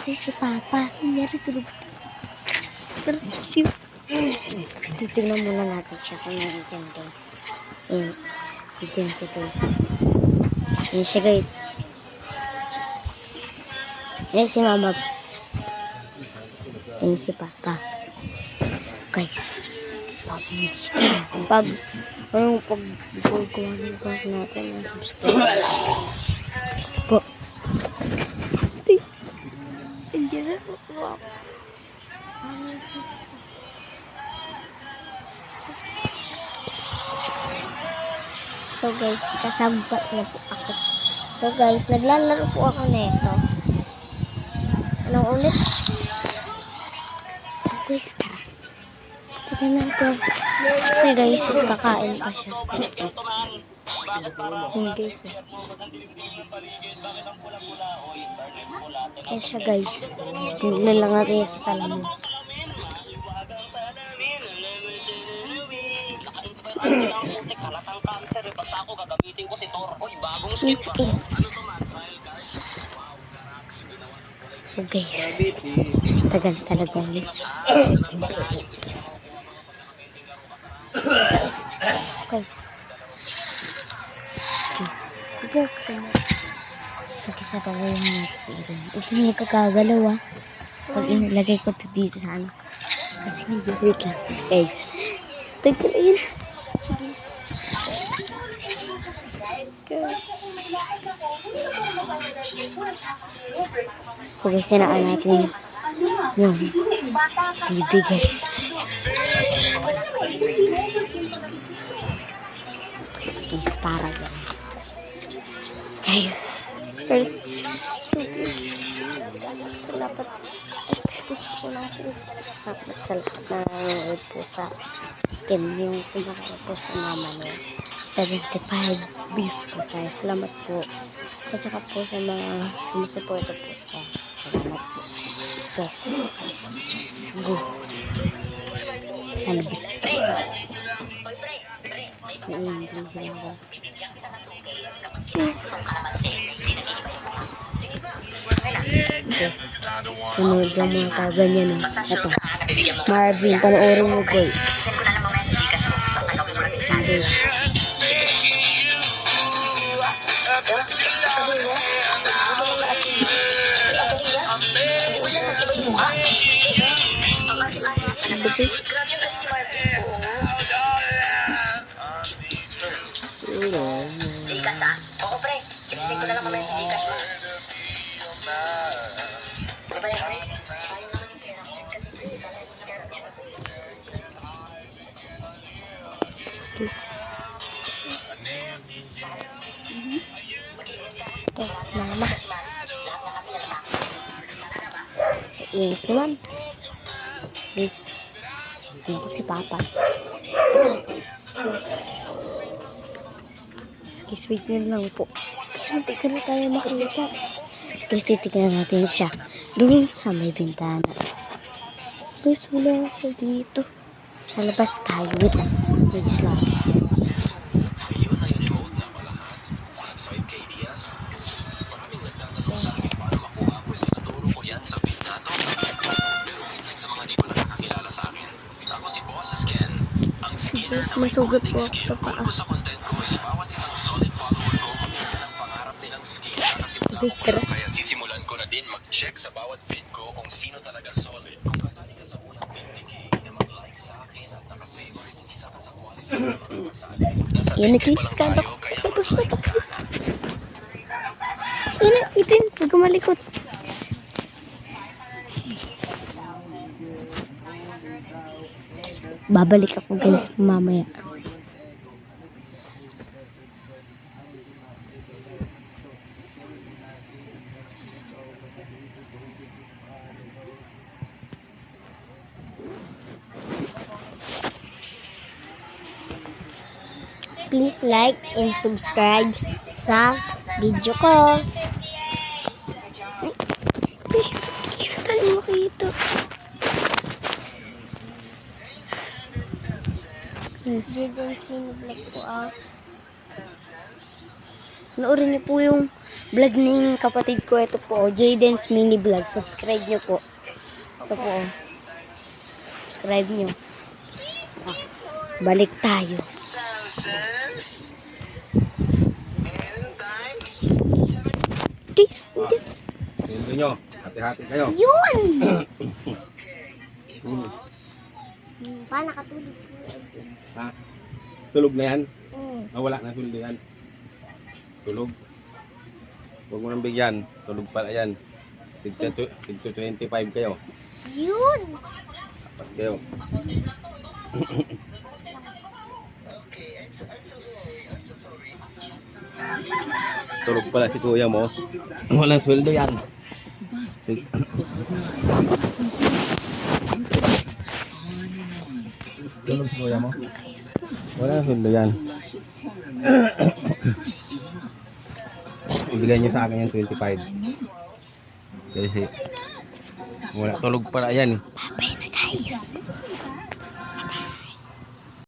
Guys, si Papa. Nangyari tulog. Shoot. Tapos titignan muna natin siya kung nandiyan guys. Nandiyan siya guys. Yan siya guys. Yan si Mama. Yan si Papa. Guys. Papa dito. Pag kuha natin ng subscribe. Po. Nandiyan na po si Papa. So guys, kasabot na po ako. So guys, naglalaro po ako nito. Anong ulit? Guys, tara. Tara na ito. Kasi guys, kakain pa siya. Yung guys. Yan siya guys. Tingnan lang natin yung salamin. So guys, tagal talaga yun. Guys, sa kaya yung nagsirin. Ito yung kakagalaw ah. Pag inilagay ko ito dito sa anak. Kasi hindi wait lang. Guys, tagal yun. So guys, sinaan natin yung TV guys. Guys, para dyan. Guys, first, so salamat. Gusto ko lang po. Salamat na po sa team yung kumakain po sa mama niya. 75 views po tayo. Salamat po. At saka po sa mga sumusuporta po sa salamat po. Yes. Let's go. Halbis. Naiintin sila ba? Yes. Sunod lang mga kaganyan eh. Ito. Marvin, panoorin mo boy. Yes. Gcash ah? Oo pre, isisig ko na lang mamaya sa Gcash mo. Ano ba yan pre? Sayang naman yung pera. Kasi pre, lalay mo sa charity na pre. Ito, mama. Yes, naman. Yes. Ito po si Papa. Sige, sweet nyo lang po. Kasi muntik ka na tayo makita. Guys, titignan natin siya. Doon sa may bintana. Guys, wala ako dito. Sa labas tayo. Wait lang. Wait lang. Guys, masugat po ako sa paa. Guys, tara. Kaya sisimulan ko na din mag-check sa bawat feed ko kung sino talaga solid. Kung kasali ka sa unang 50k na mag-like sa akin at naka-favorites, isa ka sa quality na makasali. Yan, nag-subscribe ako. Tapos na ito. Yan, itin. Huwag kumalikot. Babalik ako guys mamaya. Please like and subscribe sa video ko. Hindi tayo makita. Dito yung vlog ko ah. Panoorin niyo po yung vlog ng kapatid ko. Ito po, Jaden's Mini Vlog. Subscribe nyo po. Ito po. Subscribe nyo. Ah, balik tayo. Thousands and times. Hindi nyo. Hati-hati kayo. Yun! Hmm. Pa, nakatulog si Edwin. Ha? Tulog na yan? Mm. Wala na sweldo yan. Tulog. Huwag mo nang bigyan. Tulog pala yan. Tigto 25 kayo. Yun! Apat kayo. Tulog pala si kuya mo. Walang sweldo yan. Tulog si kuya mo. Walang sweldo yan. Ibigay niyo sa akin yung 25. Kasi wala, tulog pala yan. Bye na guys.